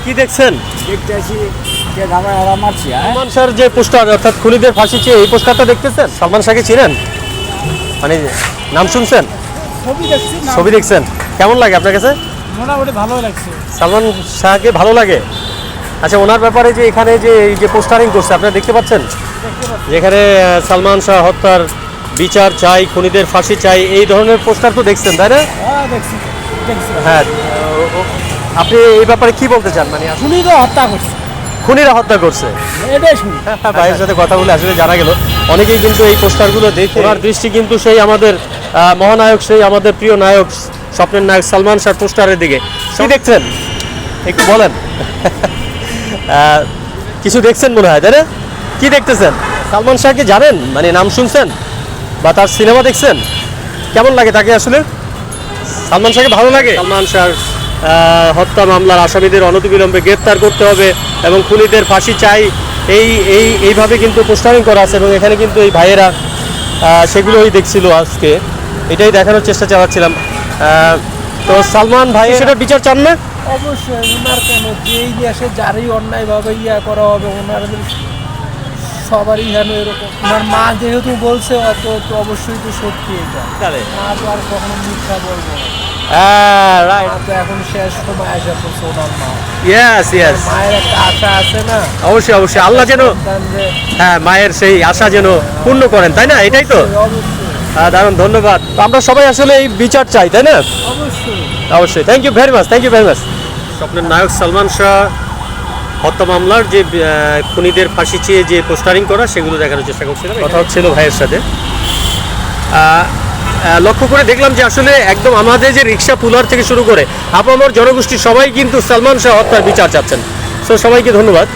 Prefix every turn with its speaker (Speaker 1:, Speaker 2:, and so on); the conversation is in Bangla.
Speaker 1: কি দেখছেন?
Speaker 2: দেখতেছি যে ঢাকা আরাম মারছি।
Speaker 1: সালমান শাহর যে পোস্টার অর্থাৎ খুনিদের ফাঁসি চেয়ে এই পোস্টারটা দেখতেছেন? সালমান শাহকে চিনেন? মানে নাম শুনছেন? ছবি দেখছেন? কেমন লাগে আপনার কাছে?
Speaker 2: মোটামুটি ভালো লাগছে।
Speaker 1: সালমান শাহকে ভালো লাগে? আচ্ছা, ওনার ব্যাপারে যে এখানে যে এই যে পোস্টারিং করছে আপনারা দেখতে পাচ্ছেন, যেখানে সালমান শাহ হত্যার বিচার চাই, খুনিদের ফাঁসি চাই, এই ধরনের পোস্টার তো দেখছেন, তাই না?
Speaker 2: হ্যাঁ দেখছি।
Speaker 1: হ্যাঁ, আপনি এই ব্যাপারে কি বলতে চান? মানে
Speaker 2: শুনি তো হত্যা করছে,
Speaker 1: খুনিরা হত্যা করছে,
Speaker 2: এটাই শুনি।
Speaker 1: ভাইয়ের সাথে কথা বলে আসলে জানা গেল অনেকেই কিন্তু এই পোস্টারগুলো দেখে ওনার দৃষ্টি কিন্তু সেই আমাদের মহানায়ক, সেই আমাদের প্রিয় নায়ক, স্বপ্নের নায়ক সালমান শাহ পোস্টারের দিকে। কি দেখছেন একটু বলেন? কিছু দেখছেন মনে হয়, তাই না? কি দেখতেছেন? সালমান শাহকে জানেন, মানে নাম শুনছেন বা তার সিনেমা দেখছেন? কেমন লাগে তাকে আসলে? সালমান শাহকে ভালো লাগে? সালমান শাহর হত্যা মামলার আসামিদের অনতিবিলম্বে গ্রেপ্তার করতে হবে এবং খুনিদের ফাঁসি চাই, এইভাবে কিন্তু পোস্টারিং করা আছে এবং এখানে কিন্তু এই ভাইয়েরা সেগুলোই দেখছিল আজকে, এটাই দেখানোর চেষ্টা চালাচ্ছিলাম। তো সালমান ভাই সেটা বিচার চান না?
Speaker 2: অবশ্যই ওনার কেন, যে এই দেশে যারই অন্যায়ভাবে করা হবে ওনার সবারই যেন এরকম। ওনার মা যেহেতু বলছে অত তো অবশ্যই তো সত্যি এটা, মা তো আর কখনো মিথ্যা বলবো না।
Speaker 1: রাইট,
Speaker 2: তো এখন শেষ সময় আসা করছে ওনার মা।
Speaker 1: ইয়েস,
Speaker 2: মায়ের একটা আশা আছে না?
Speaker 1: অবশ্যই আল্লাহ যেন মায়ের সেই আশা যেন পূর্ণ করেন, তাই না? এটাই তো। দারুণ, ধন্যবাদ। আমরা সবাই আসলে এই বিচার চাই, তাই না? অবশ্যই। Thank you very much. স্বপ্নের নায়ক সালমান শাহ হত্যা মামলার যে খুনিদের ফাঁসি চেয়ে যে পোস্টারিং করা, সেগুলো দেখানোর চেষ্টা করছিলাম। কথা হচ্ছিল ভাইয়ের সাথে, লক্ষ্য করে দেখলাম যে আসলে একদম আমাদের যে রিক্সা পুলার থেকে শুরু করে আপামর জনগোষ্ঠী সবাই কিন্তু সালমান শাহ হত্যার বিচার চাচ্ছেন। সো সবাইকে ধন্যবাদ।